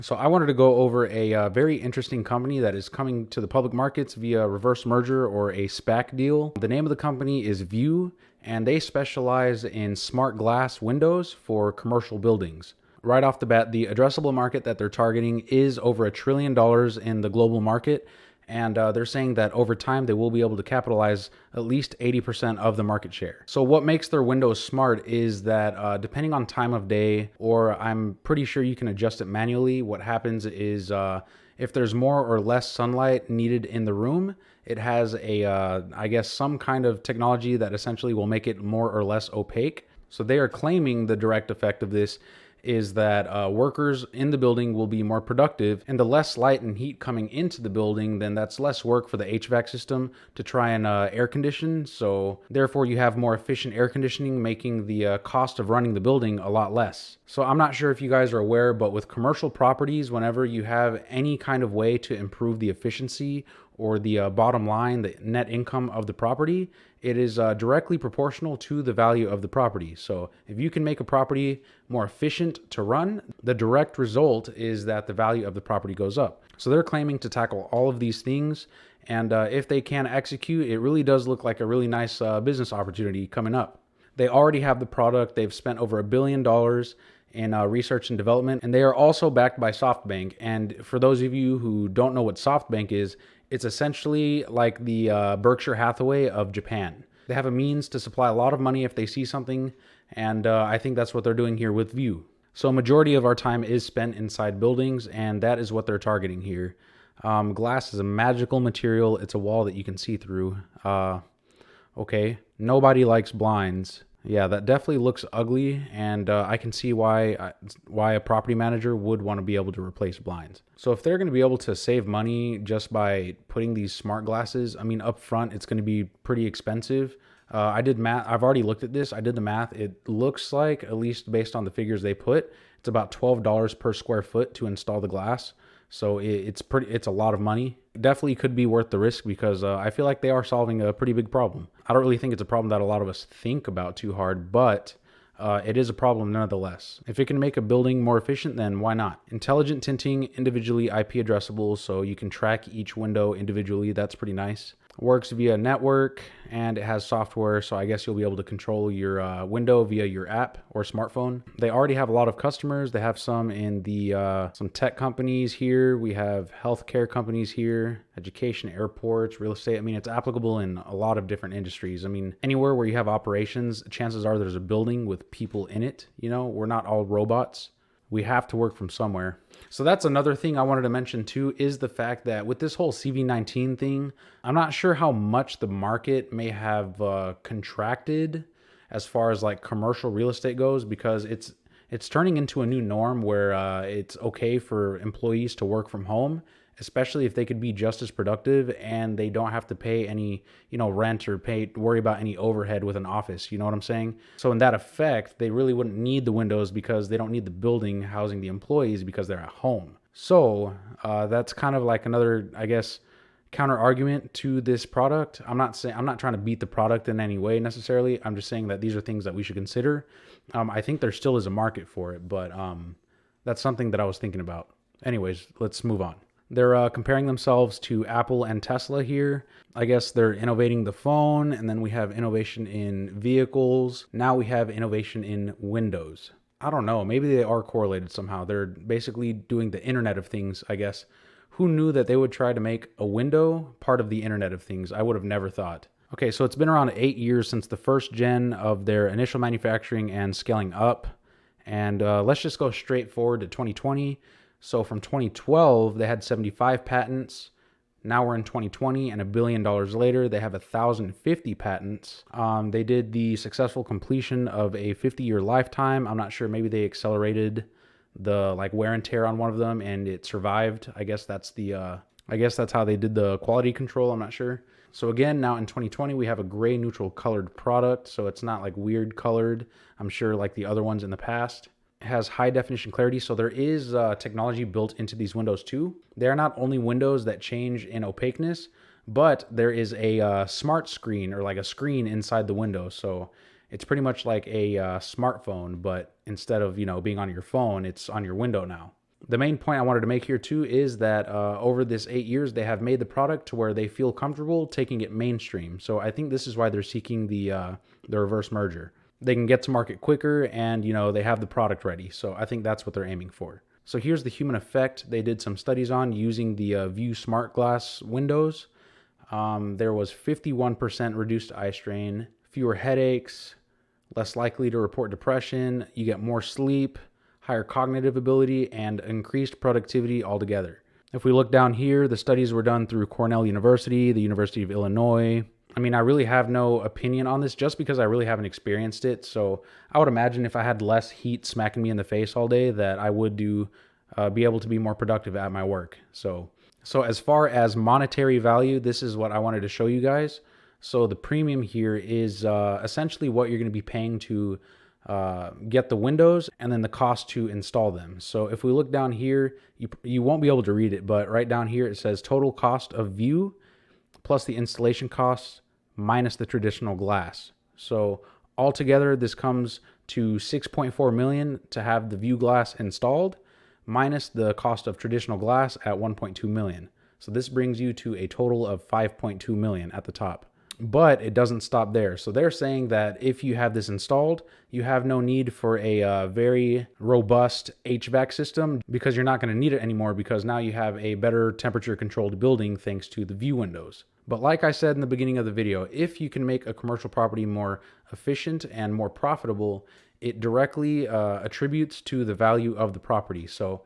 So I wanted to go over a very interesting company that is coming to the public markets via reverse merger or a SPAC deal. The name of the company is View, and they specialize in smart glass windows for commercial buildings. Right off the bat, the addressable market that they're targeting is over $1 trillion in the global market. And they're saying that over time they will be able to capitalize at least 80% of the market share. So what makes their windows smart is that depending on time of day, or I'm pretty sure you can adjust it manually, what happens is if there's more or less sunlight needed in the room, it has I guess some kind of technology that essentially will make it more or less opaque. So they are claiming the direct effect of this is that workers in the building will be more productive, and the less light and heat coming into the building, then that's less work for the HVAC system to try and air condition. So therefore you have more efficient air conditioning, making the cost of running the building a lot less. So I'm not sure if you guys are aware, but with commercial properties, whenever you have any kind of way to improve the efficiency or the bottom line, the net income of the property, it is directly proportional to the value of the property. So if you can make a property more efficient to run, the direct result is that the value of the property goes up. So they're claiming to tackle all of these things. And if they can execute, it really does look like a really nice business opportunity coming up. They already have the product. They've spent over $1 billion in research and development, and they are also backed by SoftBank. And for those of you who don't know what SoftBank is, it's essentially like the Berkshire Hathaway of Japan. They have a means to supply a lot of money if they see something, and I think that's what they're doing here with View. So a majority of our time is spent inside buildings, and that is what they're targeting here. Glass is a magical material. It's a wall that you can see through. Okay, nobody likes blinds. Yeah, that definitely looks ugly, and I can see why a property manager would want to be able to replace blinds. So if they're going to be able to save money just by putting these smart glasses, I mean, up front, it's going to be pretty expensive. I did math. I've already looked at this. I did the math. It looks like, at least based on the figures they put, it's about $12 per square foot to install the glass. So it's a lot of money. Definitely could be worth the risk because I feel like they are solving a pretty big problem. I don't really think it's a problem that a lot of us think about too hard, but it is a problem nonetheless. If it can make a building more efficient, then why not? Intelligent tinting, individually IP addressable, so you can track each window individually. That's pretty nice. Works via network, and it has software, so I guess you'll be able to control your window via your app or smartphone. They already have a lot of customers. They have some in the some tech companies here. We have healthcare companies here, education, airports, real estate. I mean, it's applicable in a lot of different industries. I mean, anywhere where you have operations, chances are there's a building with people in it. You know, we're not all robots. We have to work from somewhere. So that's another thing I wanted to mention too, is the fact that with this whole CV19 thing, I'm not sure how much the market may have contracted as far as like commercial real estate goes, because it's turning into a new norm where it's okay for employees to work from home, especially if they could be just as productive and they don't have to pay any, rent or worry about any overhead with an office. You know what I'm saying? So in that effect, they really wouldn't need the windows because they don't need the building housing the employees because they're at home. So that's kind of like another, I guess, counter argument to this product. I'm not trying to beat the product in any way necessarily. I'm just saying that these are things that we should consider. I think there still is a market for it, but that's something that I was thinking about. Anyways, let's move on. They're comparing themselves to Apple and Tesla here. I guess they're innovating the phone, and then we have innovation in vehicles. Now we have innovation in windows. I don't know, maybe they are correlated somehow. They're basically doing the Internet of Things, I guess. Who knew that they would try to make a window part of the Internet of Things? I would have never thought. Okay, so it's been around 8 years since the first gen of their initial manufacturing and scaling up. And let's just go straight forward to 2020. So from 2012, they had 75 patents. Now we're in 2020, and $1 billion later, they have 1,050 patents. They did the successful completion of a 50-year lifetime. I'm not sure, maybe they accelerated the wear and tear on one of them, and it survived. I guess that's how they did the quality control. I'm not sure. So again, now in 2020, we have a gray neutral colored product, so it's not like weird colored, I'm sure, like the other ones in the past. Has high definition clarity, so there is technology built into these windows too. They are not only windows that change in opaqueness, but there is a smart screen, or like a screen inside the window. So it's pretty much like a smartphone, but instead of being on your phone, it's on your window now. The main point I wanted to make here too is that over this 8 years, they have made the product to where they feel comfortable taking it mainstream. So I think this is why they're seeking the reverse merger. They can get to market quicker, and they have the product ready. So I think that's what they're aiming for. So here's the human effect they did some studies on using the View Smart Glass windows. There was 51% reduced eye strain, fewer headaches, less likely to report depression, you get more sleep, higher cognitive ability, and increased productivity altogether. If we look down here, the studies were done through Cornell University, the University of Illinois. I mean, I really have no opinion on this just because I really haven't experienced it. So I would imagine if I had less heat smacking me in the face all day, that I would be able to be more productive at my work. So as far as monetary value, this is what I wanted to show you guys. So the premium here is essentially what you're going to be paying to get the windows, and then the cost to install them. So if we look down here, you won't be able to read it, but right down here it says total cost of View plus the installation costs minus the traditional glass. So altogether this comes to $6.4 million to have the View glass installed, minus the cost of traditional glass at $1.2 million. So this brings you to a total of $5.2 million at the top. But it doesn't stop there. So they're saying that if you have this installed, you have no need for a very robust HVAC system, because you're not going to need it anymore, because now you have a better temperature controlled building thanks to the View windows. But like I said in the beginning of the video, if you can make a commercial property more efficient and more profitable, it directly attributes to the value of the property. So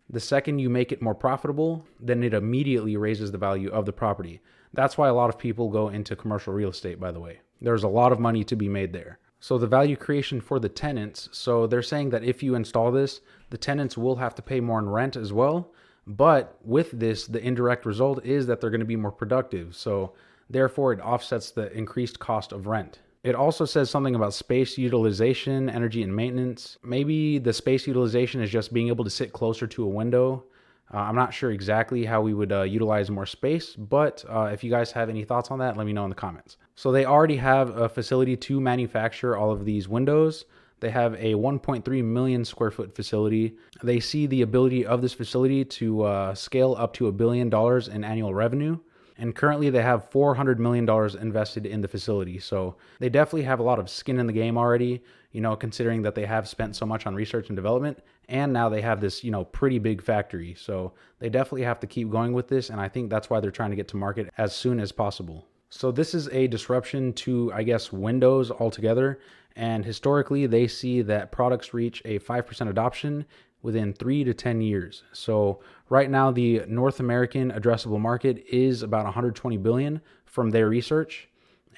the second you make it more profitable, then it immediately raises the value of the property. That's why a lot of people go into commercial real estate, by the way. There's a lot of money to be made there. So the value creation for the tenants, so they're saying that if you install this, the tenants will have to pay more in rent as well. But with this, the indirect result is that they're going to be more productive. So therefore, it offsets the increased cost of rent. It also says something about space utilization, energy, and maintenance. Maybe the space utilization is just being able to sit closer to a window. I'm not sure exactly how we would utilize more space, but if you guys have any thoughts on that, let me know in the comments. So they already have a facility to manufacture all of these windows. They have a 1.3 million square foot facility. They see the ability of this facility to scale up to $1 billion in annual revenue. And currently they have $400 million invested in the facility. So they definitely have a lot of skin in the game already, considering that they have spent so much on research and development. And now they have this, pretty big factory. So they definitely have to keep going with this. And I think that's why they're trying to get to market as soon as possible. So this is a disruption to, I guess, Windows altogether. And historically, they see that products reach a 5% adoption within 3 to 10 years. So right now, the North American addressable market is about 120 billion from their research,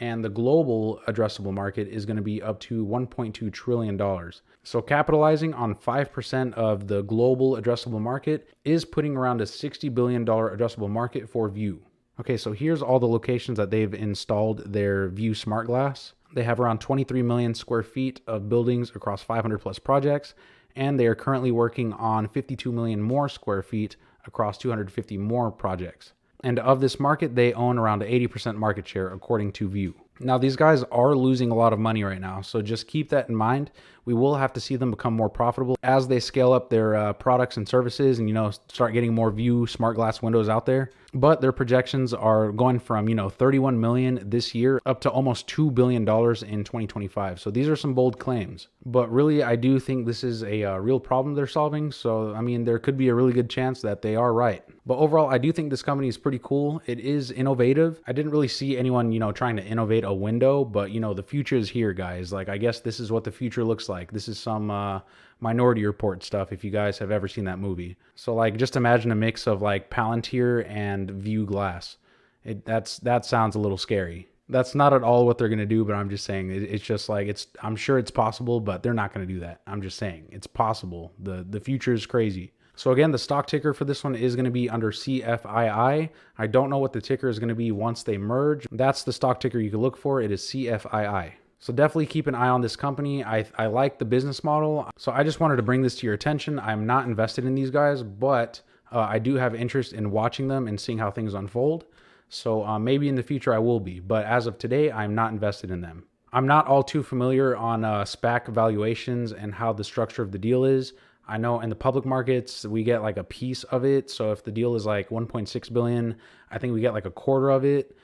and the global addressable market is going to be up to $1.2 trillion. So capitalizing on 5% of the global addressable market is putting around a $60 billion addressable market for View. Okay, so here's all the locations that they've installed their View Smart Glass. They have around 23 million square feet of buildings across 500 plus projects, and they are currently working on 52 million more square feet across 250 more projects. And of this market, they own around 80% market share according to View. Now, these guys are losing a lot of money right now, so just keep that in mind. We will have to see them become more profitable as they scale up their products and services and, start getting more View smart glass windows out there. But their projections are going from, 31 million this year up to almost $2 billion in 2025. So these are some bold claims. But really, I do think this is a real problem they're solving. So, there could be a really good chance that they are right. But overall, I do think this company is pretty cool. It is innovative. I didn't really see anyone, trying to innovate a window, but, the future is here, guys. Like, I guess this is what the future looks like. This is some Minority Report stuff, if you guys have ever seen that movie. So, like, just imagine a mix of, like, Palantir and View Glass. That sounds a little scary. That's not at all what they're going to do, but I'm just saying it's just like, I'm sure it's possible, but they're not going to do that. I'm just saying it's possible. The future is crazy. So again, the stock ticker for this one is going to be under CFII. I don't know what the ticker is going to be once they merge. That's the stock ticker you can look for. It is CFII. So definitely keep an eye on this company. I like the business model. So I just wanted to bring this to your attention. I'm not invested in these guys, but I do have interest in watching them and seeing how things unfold. So maybe in the future I will be, but as of today, I'm not invested in them. I'm not all too familiar on SPAC valuations and how the structure of the deal is. I know in the public markets, we get like a piece of it. So if the deal is like 1.6 billion, I think we get like a quarter of it.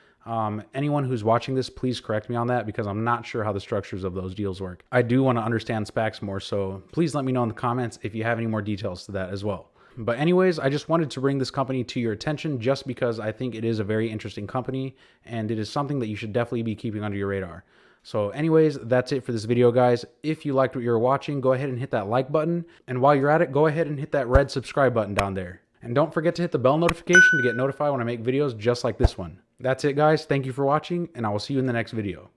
Anyone who's watching this, please correct me on that because I'm not sure how the structures of those deals work. I do want to understand SPACs more, so please let me know in the comments if you have any more details to that as well. But anyways, I just wanted to bring this company to your attention just because I think it is a very interesting company and it is something that you should definitely be keeping under your radar. So anyways, that's it for this video, guys. If you liked what you were watching, go ahead and hit that like button. And while you're at it, go ahead and hit that red subscribe button down there. And don't forget to hit the bell notification to get notified when I make videos just like this one. That's it, guys. Thank you for watching, and I will see you in the next video.